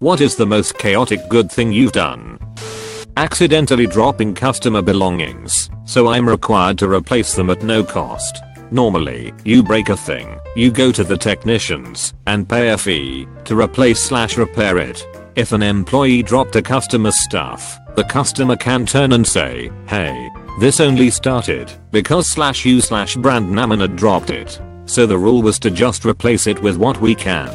What is the most chaotic good thing you've done? Accidentally dropping customer belongings, so I'm required to replace them at no cost. Normally, you break a thing, you go to the technicians and pay a fee to replace/repair it. If an employee dropped a customer's stuff, the customer can turn and say, "Hey, this only started because /you/brand name had dropped it." So the rule was to just replace it with what we can.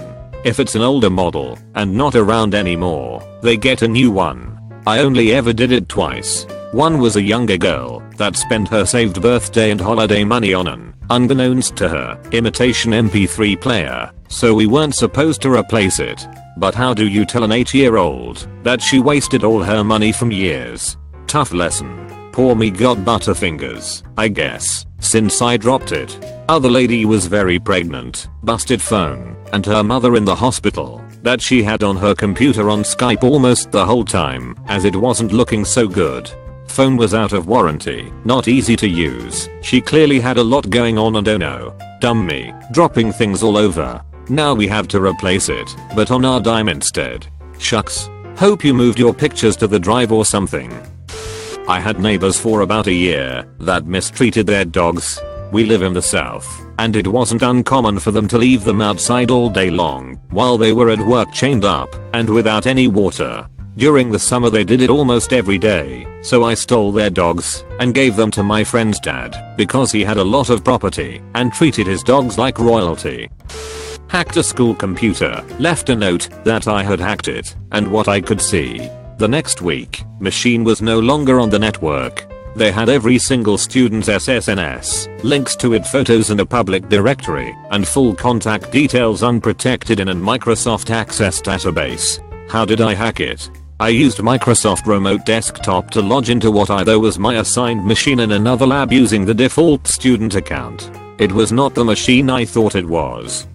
If it's an older model and not around anymore, they get a new one. I only ever did it twice. One was a younger girl that spent her saved birthday and holiday money on an, unbeknownst to her, imitation MP3 player, so we weren't supposed to replace it. But how do you tell an 8-year-old that she wasted all her money from years? Tough lesson. Poor me got butterfingers, I guess, since I dropped it. Other lady was very pregnant, busted phone, and her mother in the hospital that she had on her computer on Skype almost the whole time as it wasn't looking so good. Phone was out of warranty, not easy to use. She clearly had a lot going on and oh no, dumb me, dropping things all over. Now we have to replace it, but on our dime instead. Shucks. Hope you moved your pictures to the drive or something. I had neighbors for about a year that mistreated their dogs. We live in the south, and it wasn't uncommon for them to leave them outside all day long while they were at work chained up and without any water. During the summer they did it almost every day, so I stole their dogs and gave them to my friend's dad because he had a lot of property and treated his dogs like royalty. Hacked a school computer, left a note that I had hacked it and what I could see. The next week, machine was no longer on the network. They had every single student's SSNS, links to it, photos and a public directory, and full contact details unprotected in a Microsoft Access database. How did I hack it? I used Microsoft Remote Desktop to log into what I thought was my assigned machine in another lab using the default student account. It was not the machine I thought it was.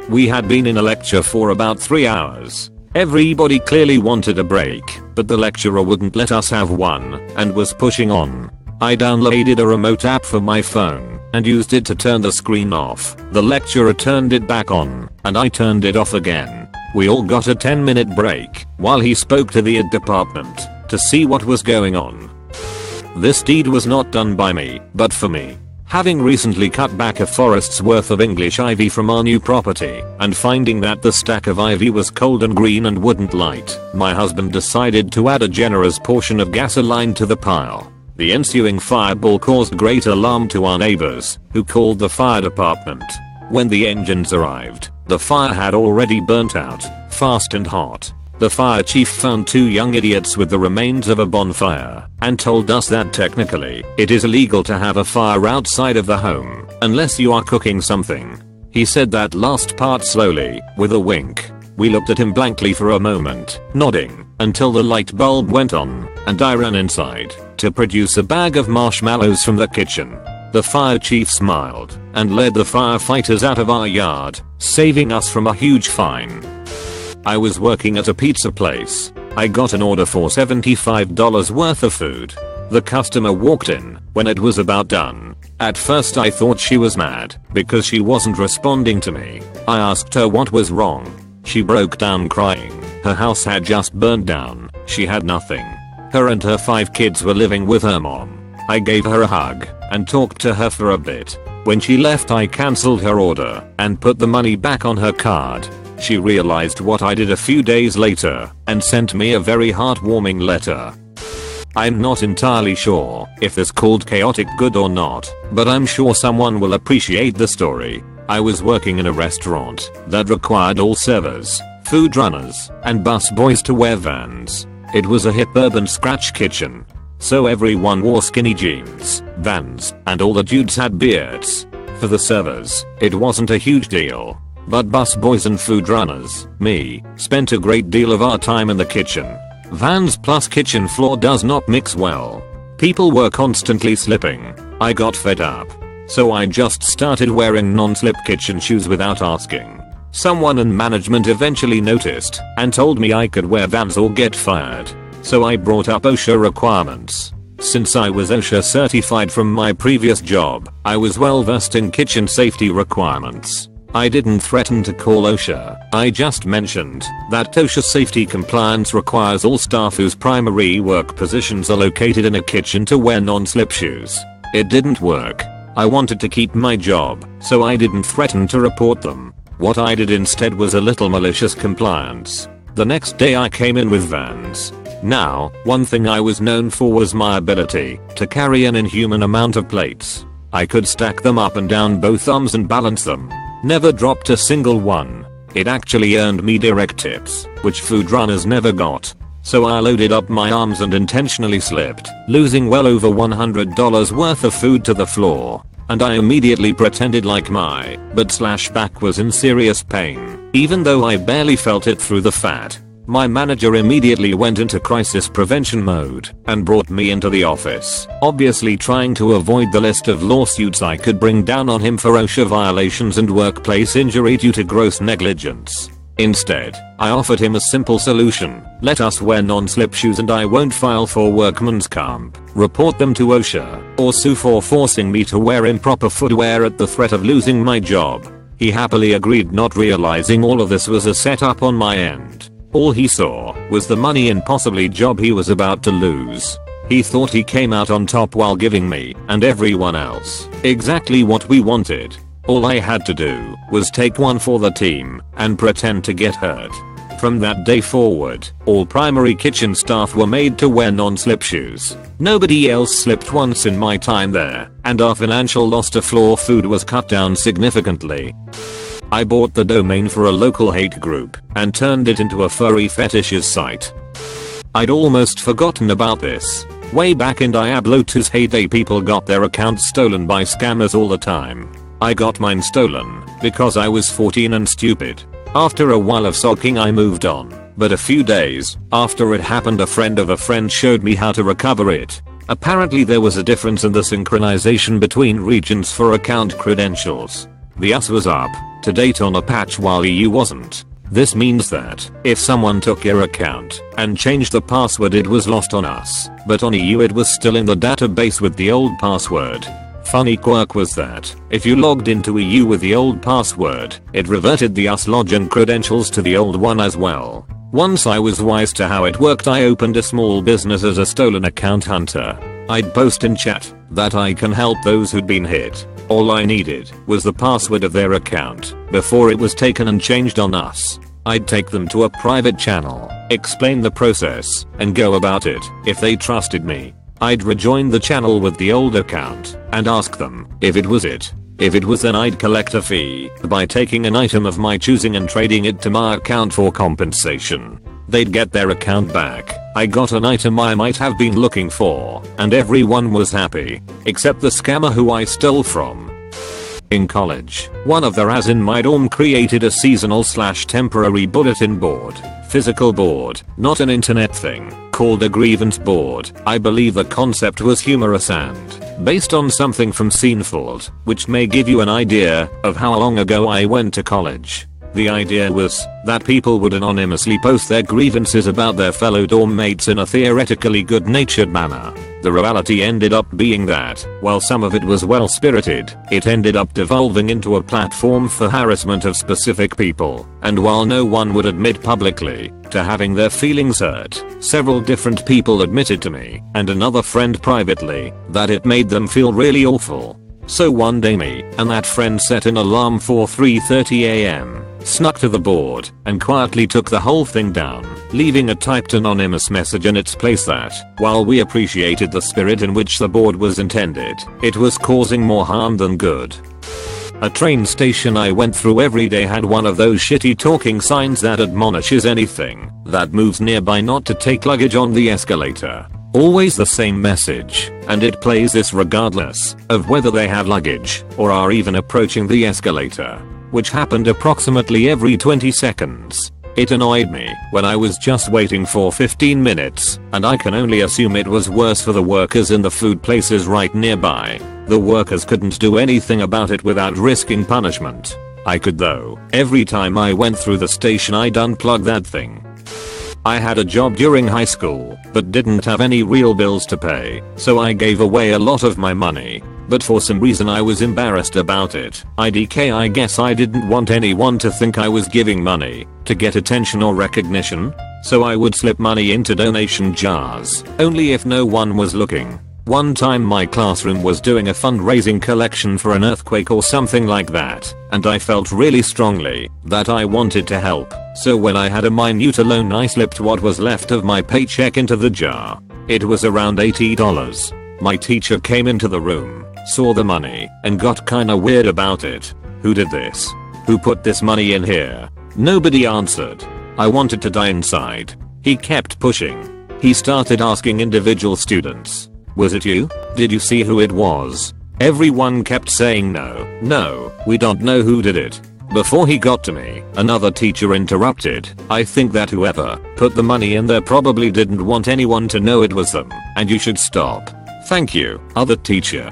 We had been in a lecture for about 3 hours. Everybody clearly wanted a break, but the lecturer wouldn't let us have one and was pushing on. I downloaded a remote app for my phone and used it to turn the screen off. The lecturer turned it back on and I turned it off again. We all got a 10-minute break while he spoke to the ed department to see what was going on. This deed was not done by me, but for me. Having recently cut back a forest's worth of English ivy from our new property and finding that the stack of ivy was cold and green and wouldn't light, my husband decided to add a generous portion of gasoline to the pile. The ensuing fireball caused great alarm to our neighbors, who called the fire department. When the engines arrived, the fire had already burnt out, fast and hot. The fire chief found 2 young idiots with the remains of a bonfire and told us that technically it is illegal to have a fire outside of the home unless you are cooking something. He said that last part slowly, with a wink. We looked at him blankly for a moment, nodding, until the light bulb went on and I ran inside to produce a bag of marshmallows from the kitchen. The fire chief smiled and led the firefighters out of our yard, saving us from a huge fine. I was working at a pizza place. I got an order for $75 worth of food. The customer walked in when it was about done. At first I thought she was mad because she wasn't responding to me. I asked her what was wrong. She broke down crying. Her house had just burned down. She had nothing. Her and her 5 kids were living with her mom. I gave her a hug and talked to her for a bit. When she left I cancelled her order and put the money back on her card. She realized what I did a few days later and sent me a very heartwarming letter. I'm not entirely sure if this called chaotic good or not, but I'm sure someone will appreciate the story. I was working in a restaurant that required all servers, food runners, and bus boys to wear Vans. It was a hip urban scratch kitchen, so everyone wore skinny jeans, Vans, and all the dudes had beards. For the servers, it wasn't a huge deal. But bus boys and food runners, me, spent a great deal of our time in the kitchen. Vans plus kitchen floor does not mix well. People were constantly slipping. I got fed up. So I just started wearing non-slip kitchen shoes without asking. Someone in management eventually noticed and told me I could wear Vans or get fired. So I brought up OSHA requirements. Since I was OSHA certified from my previous job, I was well versed in kitchen safety requirements. I didn't threaten to call OSHA, I just mentioned that OSHA safety compliance requires all staff whose primary work positions are located in a kitchen to wear non-slip shoes. It didn't work. I wanted to keep my job, so I didn't threaten to report them. What I did instead was a little malicious compliance. The next day I came in with Vans. Now, one thing I was known for was my ability to carry an inhuman amount of plates. I could stack them up and down both arms and balance them. Never dropped a single one. It actually earned me direct tips, which food runners never got. So I loaded up my arms and intentionally slipped, losing well over $100 worth of food to the floor. And I immediately pretended like my back was in serious pain, even though I barely felt it through the fat. My manager immediately went into crisis prevention mode and brought me into the office, obviously trying to avoid the list of lawsuits I could bring down on him for OSHA violations and workplace injury due to gross negligence. Instead, I offered him a simple solution: let us wear non-slip shoes and I won't file for workman's comp, report them to OSHA, or sue for forcing me to wear improper footwear at the threat of losing my job. He happily agreed, not realizing all of this was a setup on my end. All he saw was the money and possibly job he was about to lose. He thought he came out on top while giving me and everyone else exactly what we wanted. All I had to do was take one for the team and pretend to get hurt. From that day forward, all primary kitchen staff were made to wear non-slip shoes. Nobody else slipped once in my time there, and our financial loss to floor food was cut down significantly. I bought the domain for a local hate group and turned it into a furry fetishes site. I'd almost forgotten about this. Way back in Diablo 2's heyday, people got their accounts stolen by scammers all the time. I got mine stolen because I was 14 and stupid. After a while of sulking I moved on, but a few days after it happened a friend of a friend showed me how to recover it. Apparently there was a difference in the synchronization between regions for account credentials. The US was up to date on a patch while EU wasn't. This means that if someone took your account and changed the password, it was lost on us, but on EU it was still in the database with the old password. Funny quirk was that if you logged into EU with the old password, it reverted the US login credentials to the old one as well. Once I was wise to how it worked, I opened a small business as a stolen account hunter. I'd post in chat that I can help those who'd been hit. All I needed was the password of their account before it was taken and changed on us. I'd take them to a private channel, explain the process, and go about it. If they trusted me, I'd rejoin the channel with the old account and ask them if it was it. If it was, then I'd collect a fee by taking an item of my choosing and trading it to my account for compensation. They'd get their account back. I got an item I might have been looking for, and everyone was happy, except the scammer who I stole from. In college, one of the ras in my dorm created a seasonal/temporary bulletin board, physical board, not an internet thing, called a grievance board. I believe the concept was humorous and based on something from Seinfeld, which may give you an idea of how long ago I went to college. The idea was that people would anonymously post their grievances about their fellow dorm mates in a theoretically good-natured manner. The reality ended up being that, while some of it was well-spirited, it ended up devolving into a platform for harassment of specific people, and while no one would admit publicly to having their feelings hurt, several different people admitted to me and another friend privately that it made them feel really awful. So one day me and that friend set an alarm for 3:30 AM, snuck to the board, and quietly took the whole thing down, leaving a typed anonymous message in its place that, while we appreciated the spirit in which the board was intended, it was causing more harm than good. A train station I went through every day had one of those shitty talking signs that admonishes anything that moves nearby not to take luggage on the escalator. Always the same message, and it plays this regardless of whether they have luggage or are even approaching the escalator, which happened approximately every 20 seconds. It annoyed me when I was just waiting for 15 minutes, and I can only assume it was worse for the workers in the food places right nearby. The workers couldn't do anything about it without risking punishment. I could though. Every time I went through the station I'd unplug that thing. I had a job during high school, but didn't have any real bills to pay, so I gave away a lot of my money. but for some reason I was embarrassed about it. IDK, I guess I didn't want anyone to think I was giving money to get attention or recognition, so I would slip money into donation jars, only if no one was looking. One time my classroom was doing a fundraising collection for an earthquake or something like that, and I felt really strongly that I wanted to help, so when I had a minute loan I slipped what was left of my paycheck into the jar. It was around $80. My teacher came into the room, saw the money, and got kinda weird about it. Who did this? Who put this money in here? Nobody answered. I wanted to die inside. He kept pushing. He started asking individual students. Was it you? Did you see who it was? Everyone kept saying no, we don't know who did it. Before he got to me, another teacher interrupted. I think that whoever put the money in there probably didn't want anyone to know it was them, and you should stop. Thank you, other teacher.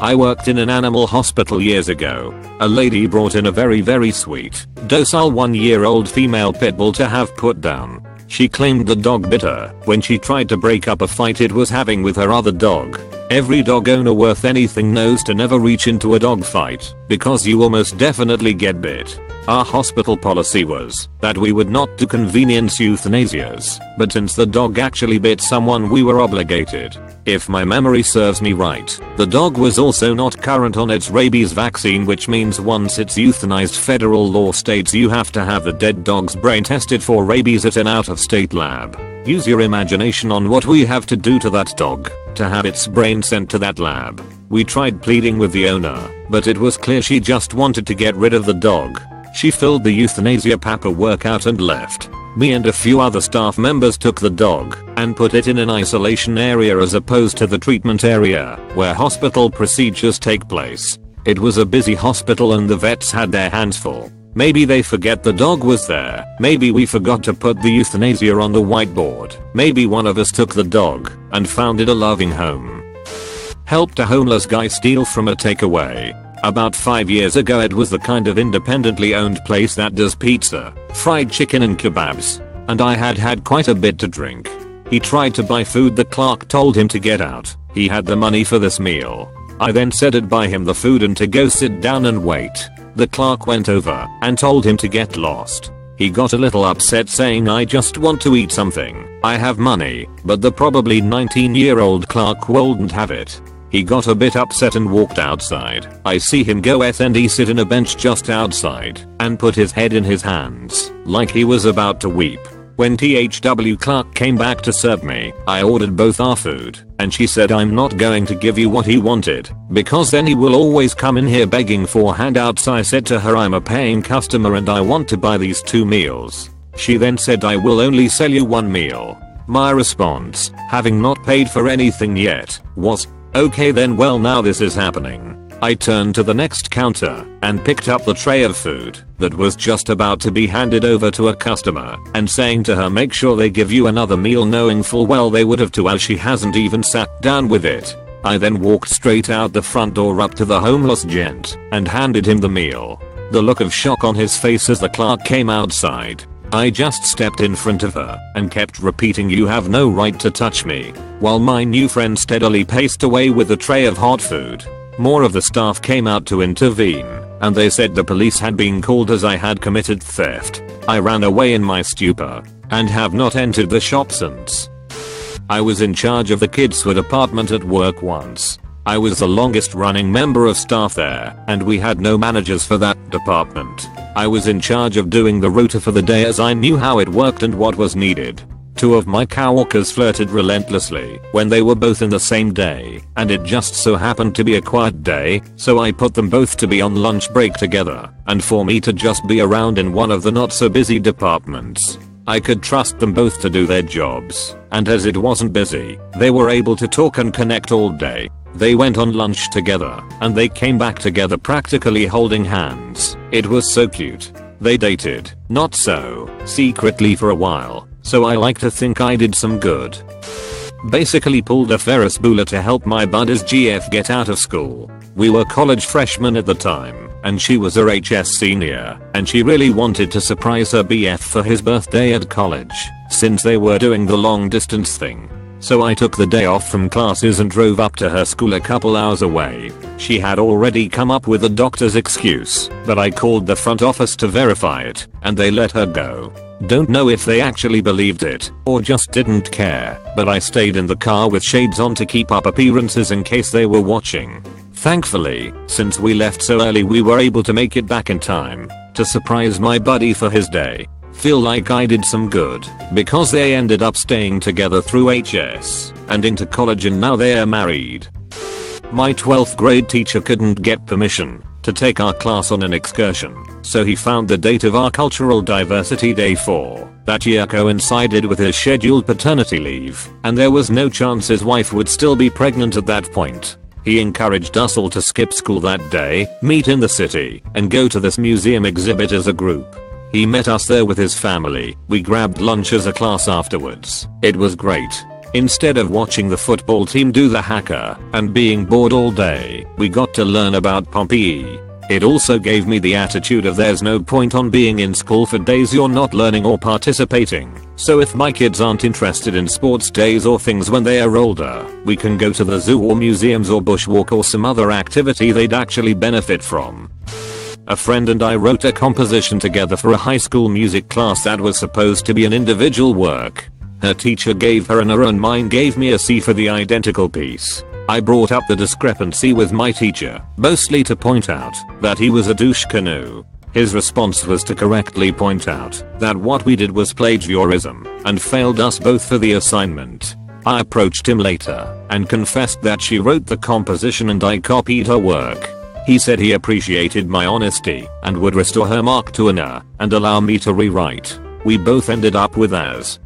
I worked in an animal hospital years ago. A lady brought in a very sweet, docile 1-year-old female pit bull to have put down. She claimed the dog bit her when she tried to break up a fight it was having with her other dog. Every dog owner worth anything knows to never reach into a dog fight, because you will most definitely get bit. Our hospital policy was that we would not do convenience euthanasias, but since the dog actually bit someone we were obligated. If my memory serves me right, the dog was also not current on its rabies vaccine, which means once it's euthanized federal law states you have to have the dead dog's brain tested for rabies at an out-of-state lab. Use your imagination on what we have to do to that dog to have its brain sent to that lab. We tried pleading with the owner, but it was clear she just wanted to get rid of the dog. She filled the euthanasia paperwork out and left. Me and a few other staff members took the dog and put it in an isolation area as opposed to the treatment area where hospital procedures take place. It was a busy hospital and the vets had their hands full. Maybe they forget the dog was there. Maybe we forgot to put the euthanasia on the whiteboard. Maybe one of us took the dog and found it a loving home. Helped a homeless guy steal from a takeaway. About 5 years ago it was the kind of independently owned place that does pizza, fried chicken and kebabs. And I had quite a bit to drink. He tried to buy food, the clerk told him to get out. He had the money for this meal. I then said I'd buy him the food and to go sit down and wait. The clerk went over and told him to get lost. He got a little upset saying I just want to eat something. I have money, but the probably 19-year-old clerk wouldn't have it. He got a bit upset and walked outside. I see him go and he sit in a bench just outside and put his head in his hands like he was about to weep. When THW clerk came back to serve me, I ordered both our food and she said I'm not going to give you what he wanted because then he will always come in here begging for handouts. I said to her I'm a paying customer and I want to buy these 2 meals. She then said I will only sell you 1 meal. My response, having not paid for anything yet, was okay then, well now this is happening. I turned to the next counter and picked up the tray of food that was just about to be handed over to a customer and saying to her make sure they give you another meal, knowing full well they would have to as she hasn't even sat down with it. I then walked straight out the front door up to the homeless gent and handed him the meal. The look of shock on his face as the clerk came outside. I just stepped in front of her and kept repeating you have no right to touch me, while my new friend steadily paced away with a tray of hot food. More of the staff came out to intervene, and they said the police had been called as I had committed theft. I ran away in my stupor, and have not entered the shop since. I was in charge of the kids' food department at work once. I was the longest running member of staff there, and we had no managers for that department. I was in charge of doing the rota for the day as I knew how it worked and what was needed. 2 of my coworkers flirted relentlessly when they were both in the same day, and it just so happened to be a quiet day, so I put them both to be on lunch break together, and for me to just be around in one of the not so busy departments. I could trust them both to do their jobs, and as it wasn't busy, they were able to talk and connect all day. They went on lunch together, and they came back together practically holding hands. It was so cute. They dated, not so, secretly for a while, so I like to think I did some good. Basically pulled a Ferris bueller to help my buddy's GF get out of school. We were college freshmen at the time, and she was her HS senior, and she really wanted to surprise her BF for his birthday at college, since they were doing the long distance thing. So I took the day off from classes and drove up to her school a couple hours away. She had already come up with a doctor's excuse, but I called the front office to verify it, and they let her go. Don't know if they actually believed it, or just didn't care, but I stayed in the car with shades on to keep up appearances in case they were watching. Thankfully, since we left so early we were able to make it back in time to surprise my buddy for his day. Feel like I did some good, because they ended up staying together through HS and into college and now they are married. My 12th grade teacher couldn't get permission to take our class on an excursion, so he found the date of our Cultural Diversity Day for that year coincided with his scheduled paternity leave, and there was no chance his wife would still be pregnant at that point. He encouraged us all to skip school that day, meet in the city, and go to this museum exhibit as a group. He met us there with his family. We grabbed lunch as a class afterwards. It was great. Instead of watching the football team do the haka and being bored all day, we got to learn about Pompeii. It also gave me the attitude of there's no point on being in school for days you're not learning or participating. So if my kids aren't interested in sports days or things when they are older, we can go to the zoo or museums or bushwalk or some other activity they'd actually benefit from. A friend and I wrote a composition together for a high school music class that was supposed to be an individual work. Her teacher gave her an A and mine gave me a C for the identical piece. I brought up the discrepancy with my teacher, mostly to point out that he was a douche canoe. His response was to correctly point out that what we did was plagiarism and failed us both for the assignment. I approached him later and confessed that she wrote the composition and I copied her work. He said he appreciated my honesty and would restore her mark to an A and allow me to rewrite. We both ended up with A's.